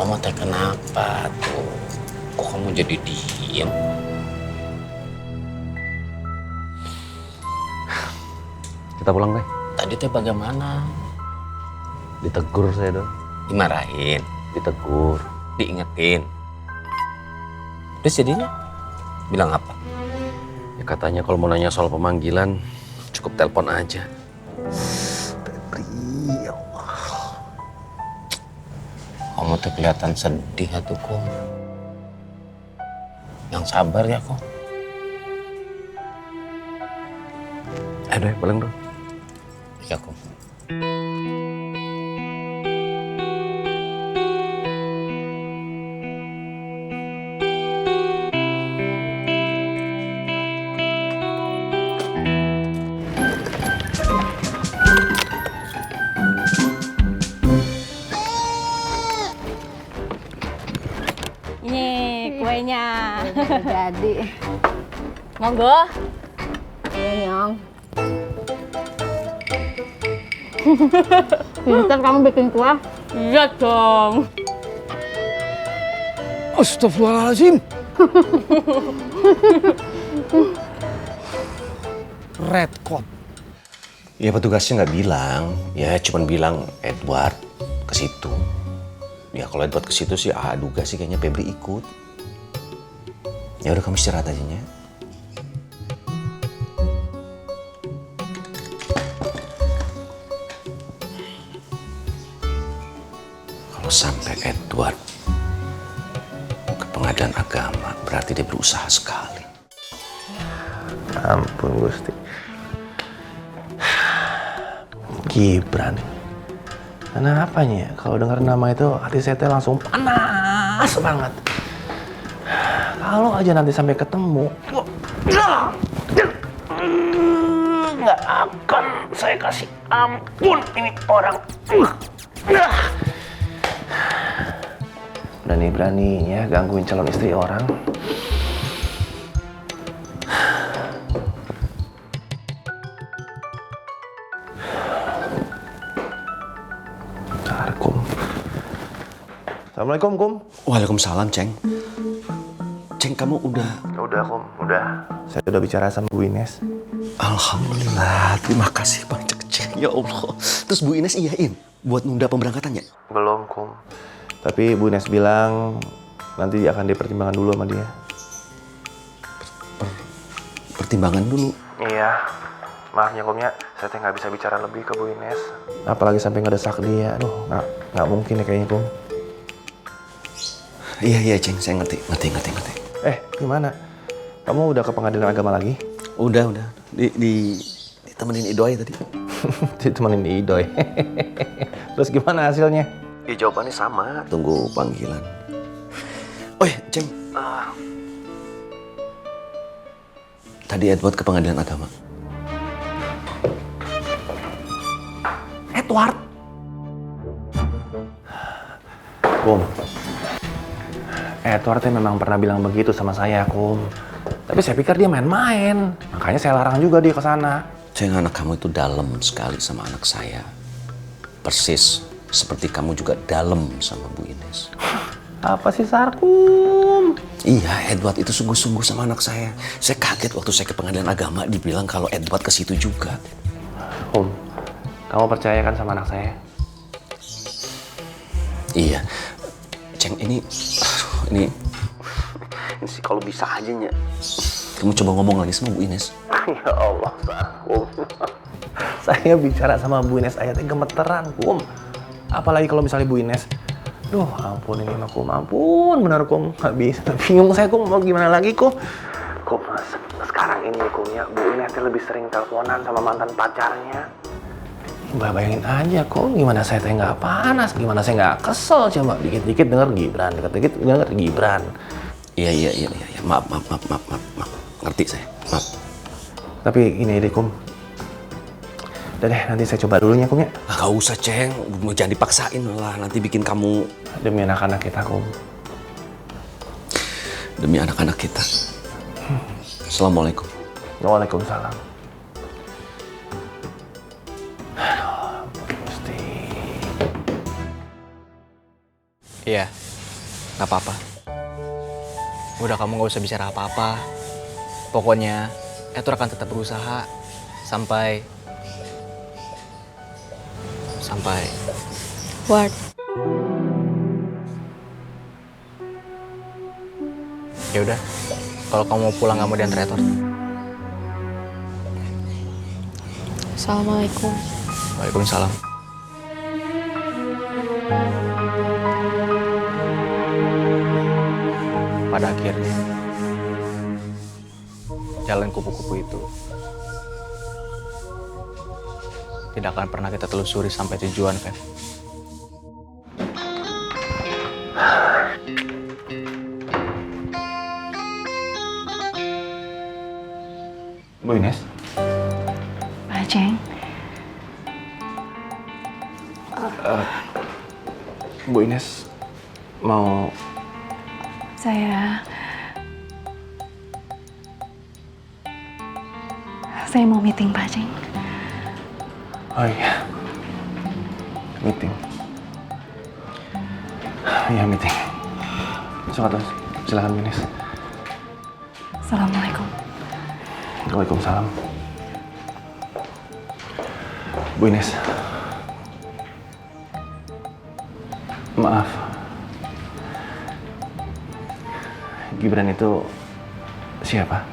Kamu teh kenapa tuh? Kok kamu jadi diem? Kita pulang deh. Tadi teh bagaimana? Ditegur saya dong. Dimarahin, Ditegur. diingetin. Terus jadinya bilang apa? Ya katanya kalau mau nanya soal pemanggilan cukup telepon aja. Febri, ya Allah. Kamu tuh kelihatan sedih ya tuh, Kum. Yang sabar ya, Kum. Aduh, pulang dong. Ya, Kum. Ini kuenya. Jadi, Monggo. iya Nyong. Pinter kamu bikin kue. Iya dong. Astagfirullahaladzim. Red Code. Ya petugasnya nggak bilang, ya cuman bilang Edward ke situ. Ya kalau Edward ke situ sih, duga sih kayaknya Febri ikut. Ya udah kamu istirahat aja nya. Kalau sampai Edward ke pengadilan agama, berarti dia berusaha sekali. Ampun Gusti. Gibran. Kenapanya ya? Kalau dengar nama itu hati saya teh langsung panas banget. Kalau aja nanti sampai ketemu, nggak akan saya kasih ampun ini orang. Berani-beraninya gangguin calon istri orang. Kum. Assalamualaikum, Kum. Waalaikumsalam, Ceng. Ceng, kamu udah... Udah, Kum. Udah. Saya udah bicara sama Bu Ines. Alhamdulillah, terima kasih banyak, Ceng. Ya Allah. Terus Bu Ines iyain buat nunda pemberangkatannya? Belum, Kum. Tapi Bu Ines bilang nanti akan dipertimbangkan dulu sama dia. Pertimbangan dulu. Iya. Maaf ya, Kum ya. Saya teh nggak bisa bicara lebih ke Bu Ines. Apalagi sampai ngedesak dia. Aduh, nggak mungkin ya kayaknya, Kum. Iya, Ceng. Saya ngerti. Gimana? Kamu udah ke pengadilan agama lagi? Udah. Ditemenin Idoy tadi. Ditemenin Idoy. Terus gimana hasilnya? Ya, jawabannya sama. Tunggu panggilan. Oh ya, Ceng. Tadi Edward ke pengadilan agama. Edward? Kum. Edward memang pernah bilang begitu sama saya, Kum. Tapi saya pikir dia main-main. Makanya saya larang juga dia ke sana. Ceng, anak kamu itu dalam sekali sama anak saya. Persis seperti kamu juga dalam sama Bu Ines. Apa sih, Sarkum? Iya, Edward itu sungguh-sungguh sama anak saya. Saya kaget waktu saya ke pengadilan agama dibilang kalau Edward ke situ juga. Kum, kamu percaya kan sama anak saya? Iya. Ceng, ini sih kalau bisa aja nya. Kamu coba ngomong lagi sama Bu Ines. Ya Allah, Sarkum. Saya bicara sama Bu Ines ayatnya gemeteran, Kum. Apalagi kalau misalnya Bu Ines, duh ampun ini mah, Kum, ampun benar, Kum. Nggak bisa, bingung saya, Kum, mau gimana lagi, Kum. Kum, sekarang ini, Kum, ya, Bu Ines lebih sering teleponan sama mantan pacarnya. Mbak bayangin aja, Kum, gimana saya teh nggak panas, gimana saya nggak kesel, coba dikit-dikit denger Gibran, dikit-dikit denger Gibran. Iya. Maaf. Ngerti saya. Maaf. Tapi ini deh, Kum. Udah deh, nanti saya coba dulunya, Kum, ya. Gak usah, Ceng. Jangan dipaksain lah. Nanti bikin kamu... Demi anak-anak kita, Kum. Demi anak-anak kita. Assalamualaikum. Waalaikumsalam. Aduh, Gusti. Iya. Gak apa-apa. Udah kamu gak usah bicara apa-apa. Pokoknya Edward akan tetap berusaha sampai Ward. ya udah. Kalau kamu mau pulang, kamu diantar Edward. Assalamualaikum. Waalaikumsalam. Pada akhirnya, jalan kupu-kupu itu tidak akan pernah kita telusuri sampai tujuan, Feb. Bu Ines? Pak Aceng. Bu Ines mau... Saya mau meeting Pak Aceng. Oh iya, meeting. Iya, meeting. Sok atas, silakan Bu Ines. Assalamualaikum. Waalaikumsalam. Bu Ines, maaf. Gibran itu siapa?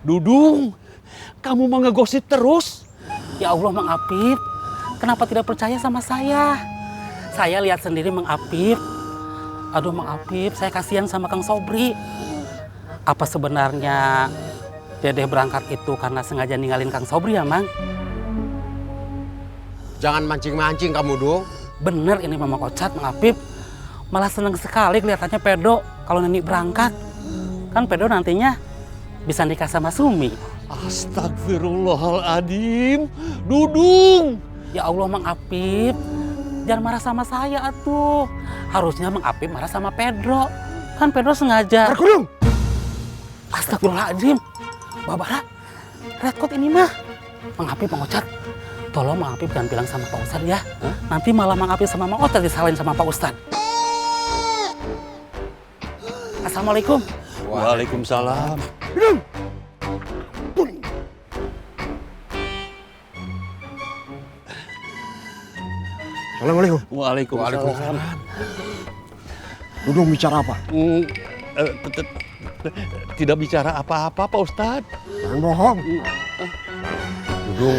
Dudung, kamu mau ngegosip terus? Ya Allah, Mang Apip, kenapa tidak percaya sama saya? Saya lihat sendiri Mang Apip. Aduh Mang Apip, saya kasihan sama Kang Sobri. Apa sebenarnya Dedeh berangkat itu karena sengaja ninggalin Kang Sobri ya, Mang? Jangan mancing-mancing kamu, Dung. Bener ini Mama Ocat, Mang Apip. Malah seneng sekali kelihatannya Pedo kalau Neni berangkat. Kan Pedo nantinya bisa nikah sama Sumi. Astagfirullahaladzim, Dudung. Ya Allah Mang Apip, jangan marah sama saya atuh. Harusnya Mang Apip marah sama Pedro. Kan Pedro sengaja. Berkurung. Astagfirullahaladzim. Babara, redcode ini mah. Mang Apip, Mang Ocat, tolong Mang Apip jangan bilang sama Pak Ustadz ya. Nanti malah Mang Apip sama Mang Ocat disalahin sama Pak Ustadz. Assalamualaikum. Waalaikumsalam. Assalamualaikum. Waalaikumsalam. Dudung bicara apa? Tidak bicara apa-apa, Pak Ustadz. Jangan bohong. Dudung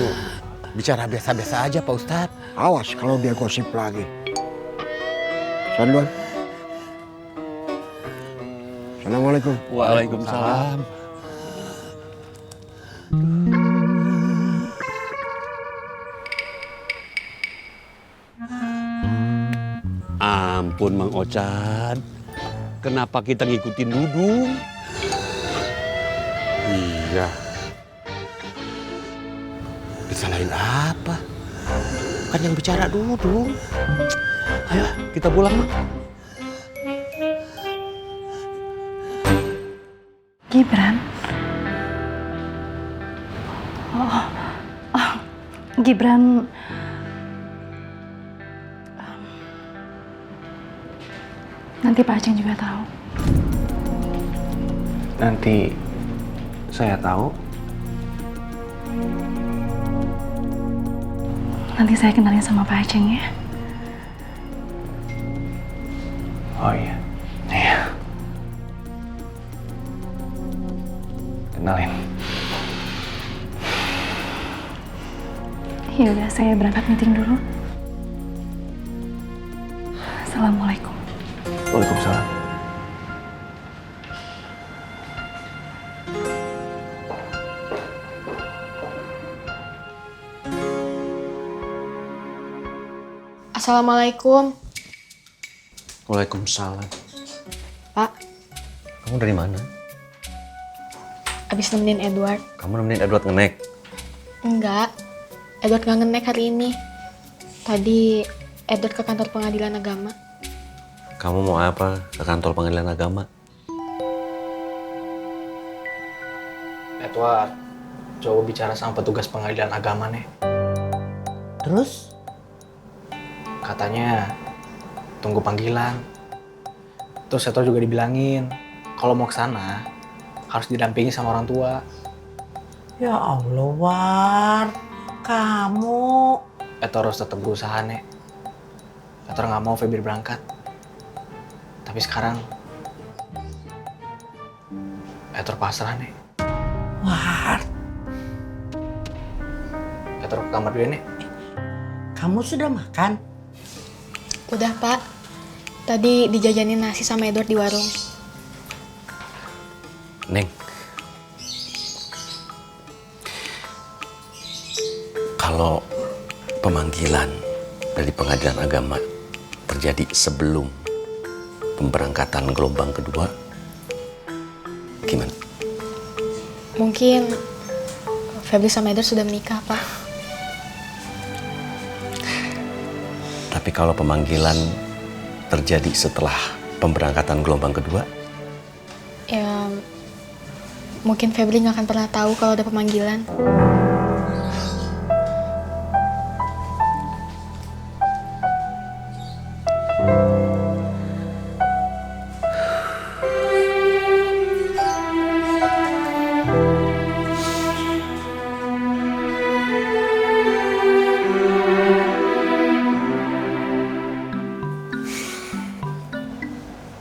bicara biasa-biasa aja, Pak Ustadz. Awas kalau dia gosip lagi. Saya duluan. Assalamualaikum. Waalaikumsalam. Ampun Mang Ocat, kenapa kita ngikutin Dudung? Iya. Disalahin apa? Kan yang bicara Dudung. Ayo kita pulang, Mang. Gibran. Gibran. Nanti Pak Aceng juga tahu. Nanti saya tahu. Nanti saya kenalin sama Pak Aceng ya. Oh iya. Iya. Kenalin. Ya udah, saya berangkat meeting dulu. Assalamualaikum. Waalaikumsalam. Assalamualaikum. Waalaikumsalam. Pak, Kamu dari mana? abis nemenin Edward. Kamu nemenin Edward ngenek? Enggak, Edward gak ngenek hari ini. Tadi Edward ke kantor pengadilan agama. Kamu mau apa ke kantor pengadilan agama? Edward, coba bicara sama petugas pengadilan agama nih. Terus? Katanya tunggu panggilan. Terus Edward juga dibilangin kalau mau ke sana harus didampingi sama orang tua. Ya Allah, War. Kamu. Edward harus tetap berusaha, Nek. Edward nggak mau Febri berangkat. Tapi sekarang Edward pasrah, Nek. War, Edward ke kamar dulu, Nek. kamu sudah makan? Udah, Pak. Tadi dijajanin nasi sama Edward di warung. Neng, kalau pemanggilan dari pengadilan agama terjadi sebelum pemberangkatan gelombang kedua, gimana? Mungkin Febri sama Edward sudah menikah, Pak. Tapi kalau pemanggilan terjadi setelah pemberangkatan gelombang kedua, Ya, mungkin Febri nggak akan pernah tahu kalau ada pemanggilan.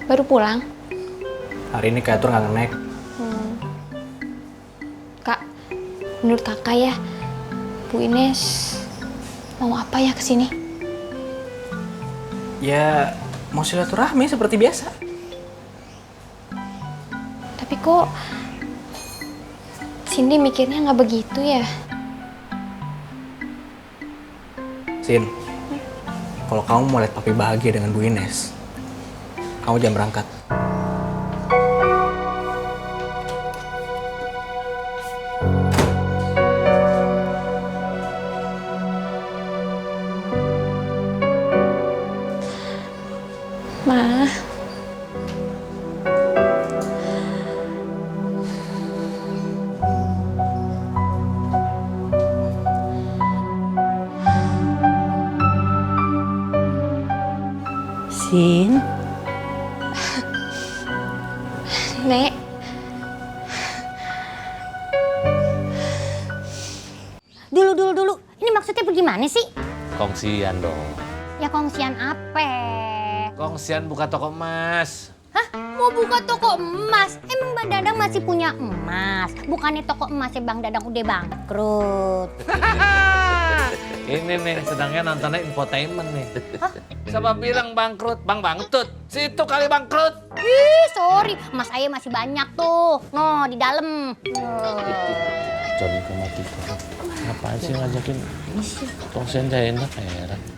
Baru pulang? Hari ini kayak Edward nggak ngenek. Kak, menurut kakak ya, Bu Ines mau apa ya kesini? Ya mau silaturahmi seperti biasa. Tapi kok Cindy mikirnya nggak begitu ya? Sin, kalau kamu mau lihat papi bahagia dengan Bu Ines, kamu jangan berangkat. Ma, Sin, Nek, Dulu. Ini maksudnya bagaimana sih? Kongsian dong. Ya kongsian apa? Kongsian buka toko emas. Hah? Mau buka toko emas? Emang Bang Dadang masih punya emas? Bukannya toko emasnya Bang Dadang udah bangkrut? Ini nih, sedangnya nontonnya infotainment nih. Siapa bilang bangkrut? Bang Bangtut. Situ kali bangkrut. Ih, sorry. Emas saya masih banyak tuh. No, di dalam. Jadi kemati. Ngapain sih ngajakin kongsian saya enak heran.